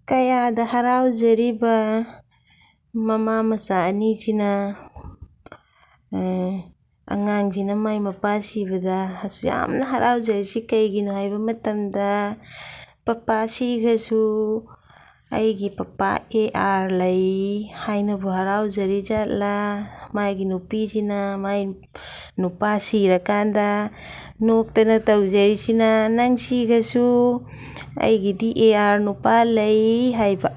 ꯀꯌꯥꯗ ꯍꯔꯥꯎꯖꯔꯤꯕ ꯃꯃꯥ ꯃꯆꯥ ꯑꯅꯤꯁꯤꯅ ꯑꯉꯥꯡꯁꯤꯅ ꯃꯥꯏ ꯃꯄꯥ ꯁꯤꯕꯗ ꯌꯥꯝꯅ ꯍꯔꯥꯎꯖꯔꯤꯁꯤ ꯀꯩꯒꯤꯅꯣ ꯍꯥꯏꯕ ꯃꯇꯝꯗ ꯄꯄꯥ ꯁꯤꯈ꯭ꯔꯁꯨ ꯑꯩꯒꯤ ꯄꯄꯥ AR ꯂꯩ ꯍꯥꯏꯅꯕꯨ ꯍꯔꯥꯎꯖꯔꯤ ꯖꯥꯠꯂꯥ, ꯃꯥꯒꯤ ꯅꯨꯄꯤꯁꯤꯅ ꯃꯥꯏ ꯅꯨꯄꯥ ꯁꯤꯔꯀꯥꯟꯗ ꯅꯣꯛꯇꯅ ꯇꯧꯖꯔꯤꯁꯤꯅ ꯅꯪ ꯁꯤꯈ꯭ꯔꯁꯨ ꯑꯩꯒꯤꯗꯤ AR ꯅꯨꯄꯥ ꯂꯩ ꯍꯥꯏꯕ,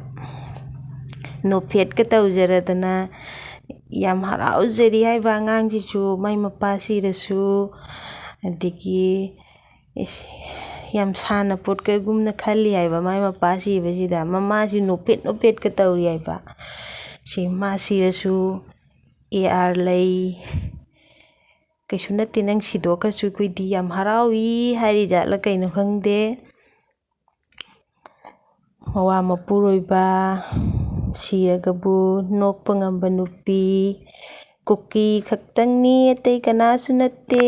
ꯅꯣꯛꯐꯦꯠꯀ ꯇꯧꯖꯔꯗꯅ ꯌꯥꯝ ꯍꯔꯥꯎꯖꯔꯤ ꯍꯥꯏꯕ ꯑꯉꯥꯡꯁꯤꯁꯨ ꯃꯥꯏ ꯃꯄꯥ ꯁꯤꯔꯁꯨ, ꯑꯗꯒꯤ ꯌꯥꯝ ꯁꯥꯟꯅꯄꯣꯠꯀꯒꯨꯝꯅ ꯈꯜꯂꯤ ꯍꯥꯏꯕ ꯃꯥꯏ ꯃꯄꯥ ꯁꯤꯕꯁꯤꯗ, ꯃꯃꯥꯁꯤ ꯅꯣꯛꯐꯦꯠ ꯅꯣꯛꯐꯦꯠꯀ ꯇꯧꯔꯤ ꯍꯥꯏꯕ, ꯃꯥ ꯁꯤꯔꯁꯨ AR ꯂꯩ, ꯀꯩꯁꯨ ꯅꯠꯇꯦ ꯅꯪ ꯁꯤꯗꯣꯛꯈ꯭ꯔꯁꯨ ꯑꯩꯈꯣꯏꯗꯤ ꯌꯥꯝ ꯍꯔꯥꯎꯏ ꯍꯥꯏꯔꯤ ꯖꯥꯠꯂ ꯀꯩꯅꯣ ꯈꯪꯗꯦ꯫ ꯃꯋꯥ ꯃꯄꯨꯔꯣꯏꯕ ꯁꯤꯔꯒꯕꯨ ꯅꯣꯛꯄ ꯉꯝꯕ ꯅꯨꯄꯤ ꯀꯨꯀꯤ ꯈꯛꯇꯪꯅꯤ, ꯑꯇꯩ ꯀꯅꯥꯁꯨ ꯅꯠꯇꯦ꯫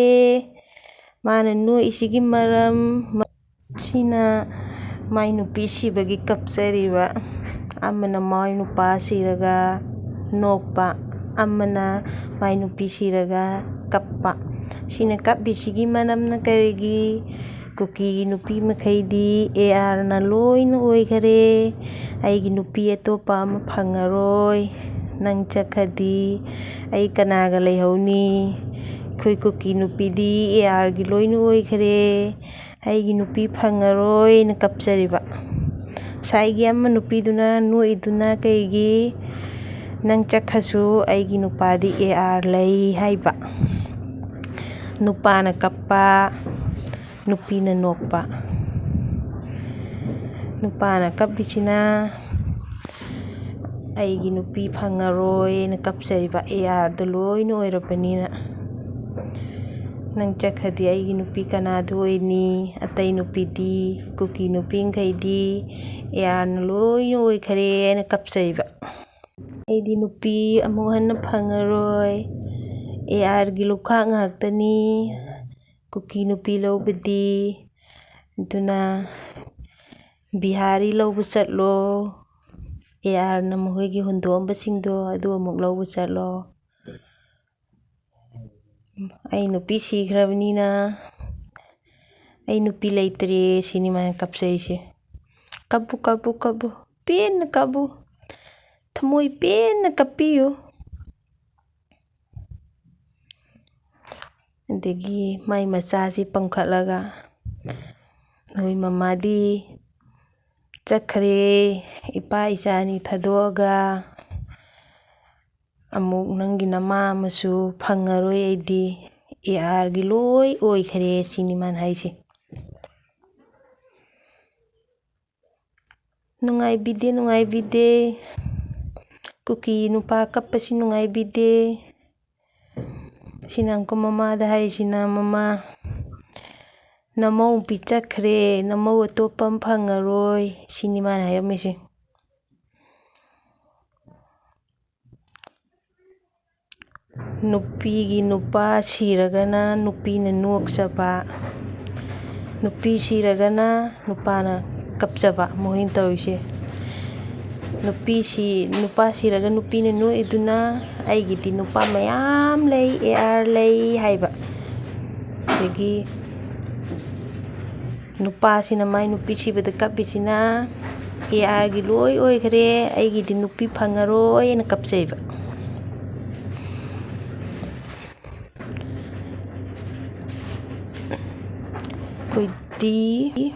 ꯃꯥꯅ ꯅꯣꯛꯏꯁꯤꯒꯤ ꯃꯔꯝ ꯁꯤꯅ ꯃꯥꯏ ꯅꯨꯄꯤ ꯁꯤꯕꯒꯤ ꯀꯞꯆꯔꯤꯕ, ꯑꯃꯅ ꯃꯥꯏ ꯅꯨꯄꯥ ꯁꯤꯔꯒ ꯅꯣꯛꯄ, ꯑꯃꯅ ꯃꯥꯏ ꯅꯨꯄꯤ ꯁꯤꯔꯒ ꯀꯞꯄ, ꯁꯤꯅ ꯀꯞꯄꯤꯁꯤꯒꯤ ꯃꯔꯝꯅ ꯀꯔꯤꯒꯤ? ꯀꯨꯀꯤꯒꯤ ꯅꯨꯄꯤ ꯃꯈꯩꯗꯤ ARꯅ ꯂꯣꯏꯅ ꯑꯣꯏꯈꯔꯦ, ꯑꯩꯒꯤ ꯅꯨꯄꯤ ꯑꯇꯣꯞꯄ ꯑꯃ ꯐꯪꯉꯔꯣꯏ, ꯅꯪ ꯆꯠꯈ꯭ꯔꯗꯤ ꯑꯩ ꯀꯅꯥꯒ ꯂꯩꯍꯧꯅꯤ? ꯑꯩꯈꯣꯏ ꯀꯨꯀꯤ ꯅꯨꯄꯤꯗꯤ ARꯒꯤ ꯂꯣꯏꯅ ꯑꯣꯏꯈꯔꯦ, ꯑꯩꯒꯤ ꯅꯨꯄꯤ ꯐꯪꯉꯔꯣꯏꯅ ꯀꯞꯆꯔꯤꯕ꯫ ꯉꯁꯥꯏꯒꯤ ꯑꯃ ꯅꯨꯄꯤꯗꯨꯅ ꯅꯣꯛꯏꯗꯨꯅ ꯀꯩꯒꯤ? ꯅꯪ ꯆꯠꯈ꯭ꯔꯁꯨ ꯑꯩꯒꯤ ꯅꯨꯄꯥꯗꯤ AR ꯂꯩ ꯍꯥꯏꯕ꯫ ꯅꯨꯄꯥꯅ ꯀꯞꯄ, ꯅꯨꯄꯤꯅ ꯅꯣꯛꯄ꯫ ꯅꯨꯄꯥꯅ ꯀꯞꯄꯤꯁꯤꯅ ꯑꯩꯒꯤ ꯅꯨꯄꯤ ꯐꯪꯉꯔꯣꯏꯅ ꯀꯞꯆꯔꯤꯕ, ARꯗꯣ ꯂꯣꯏꯅ ꯑꯣꯏꯔꯕꯅꯤꯅ꯫ ꯅꯪ ꯆꯠꯈ꯭ꯔꯗꯤ ꯑꯩꯒꯤ ꯅꯨꯄꯤ ꯀꯅꯥꯗ ꯑꯣꯏꯅꯤ? ꯑꯇꯩ ꯅꯨꯄꯤꯗꯤ ꯀꯨꯀꯤ ꯅꯨꯄꯤꯈꯩꯗꯤ ARꯅ ꯂꯣꯏꯅ ꯑꯣꯏꯈꯔꯦꯅ ꯀꯞꯆꯔꯤꯕ, ꯑꯩꯗꯤ ꯅꯨꯄꯤ ꯑꯃꯨꯛ ꯍꯟꯅ ꯐꯪꯉꯔꯣꯏ, ARꯒꯤ ꯂꯨꯈꯥꯛ ꯉꯥꯛꯇꯅꯤ ꯀꯨꯀꯤ ꯅꯨꯄꯤ ꯂꯧꯕꯗꯤ, ꯑꯗꯨꯅ ꯕꯤꯍꯥꯔꯤ ꯂꯧꯕ ꯆꯠꯂꯣ, ARꯅ ꯃꯈꯣꯏꯒꯤ ꯍꯨꯟꯗꯣꯛꯑꯝꯕꯁꯤꯡꯗꯣ ꯑꯗꯨ ꯑꯃꯨꯛ ꯂꯧꯕ ꯆꯠꯂꯣ, ꯑꯩ ꯅꯨꯄꯤ ꯁꯤꯈ꯭ꯔꯕꯅꯤꯅ ꯑꯩ ꯅꯨꯄꯤ ꯂꯩꯇ꯭ꯔꯦ ꯁꯤꯅꯤ ꯃꯥꯅ ꯀꯞꯆꯔꯤꯁꯦ꯫ ꯀꯞꯄꯨ ꯀꯞꯄꯨ ꯀꯞꯄꯨ, ꯄꯦꯟꯅ ꯀꯞꯄꯨ, ꯊꯃꯣꯏ ꯄꯦꯟꯅ ꯀꯞꯄꯤꯌꯨ꯫ ꯑꯗꯒꯤ ꯃꯥꯏ ꯃꯆꯥꯁꯤ ꯄꯝꯈꯠꯂꯒ, ꯅꯣꯏ ꯃꯃꯥꯗꯤ ꯆꯠꯈ꯭ꯔꯦ ꯏꯄꯥ ꯏꯆꯥꯅꯤ ꯊꯥꯗꯣꯛꯑꯒ, ꯑꯃꯨꯛ ꯅꯪꯒꯤ ꯅꯃꯥ ꯑꯃꯁꯨ ꯐꯪꯉꯔꯣꯏ ꯑꯩꯗꯤ, ARꯒꯤ ꯂꯣꯏ ꯑꯣꯏꯈꯔꯦ ꯁꯤꯅꯤ ꯃꯥꯅ ꯍꯥꯏꯁꯦ꯫ ꯅꯨꯡꯉꯥꯏꯕꯤꯗꯦ ꯅꯨꯡꯉꯥꯏꯕꯤꯗꯦ, ꯀꯨꯀꯤ ꯅꯨꯄꯥ ꯀꯞꯄꯁꯤ ꯅꯨꯡꯉꯥꯏꯕꯤꯗꯦ꯫ ꯁꯤꯅ ꯑꯃꯨꯛꯀ ꯃꯃꯥꯗ ꯍꯥꯏꯁꯤꯅ, ꯃꯃꯥ ꯅꯃꯧꯄꯤ ꯆꯠꯈ꯭ꯔꯦ, ꯅꯃꯧ ꯑꯇꯣꯞꯄ ꯑꯃ ꯐꯪꯉꯔꯣꯏ ꯁꯤꯅꯤ ꯃꯥꯅ ꯍꯥꯏꯔꯝꯃꯤꯁꯦ꯫ ꯅꯨꯄꯤꯒꯤ ꯅꯨꯄꯥ ꯁꯤꯔꯒꯅ ꯅꯨꯄꯤꯅ ꯅꯣꯛꯆꯕ, ꯅꯨꯄꯤ ꯁꯤꯔꯒꯅ ꯅꯨꯄꯥꯅ ꯀꯞꯆꯕ, ꯃꯈꯣꯏꯅ ꯇꯧꯔꯤꯁꯦ꯫ ꯅꯨꯄꯥ ꯁꯤꯔꯒ ꯅꯨꯄꯤꯅ ꯅꯣꯛꯏꯗꯨꯅ ꯑꯩꯒꯤꯗꯤ ꯅꯨꯄꯥ ꯃꯌꯥꯝ ꯂꯩ, AR ꯂꯩ ꯍꯥꯏꯕ, ꯑꯗꯒꯤ ꯅꯨꯄꯥꯁꯤꯅ ꯃꯥꯏ ꯅꯨꯄꯤ ꯁꯤꯕꯗ ꯀꯞꯄꯤꯁꯤꯅ ARꯒꯤ ꯂꯣꯏ ꯑꯣꯏꯈꯔꯦ, ꯑꯩꯒꯤꯗꯤ ꯅꯨꯄꯤ ꯐꯪꯉꯔꯣꯏꯅ ꯀꯞꯆꯩꯕ꯫ ꯑꯩꯈꯣꯏꯗꯤ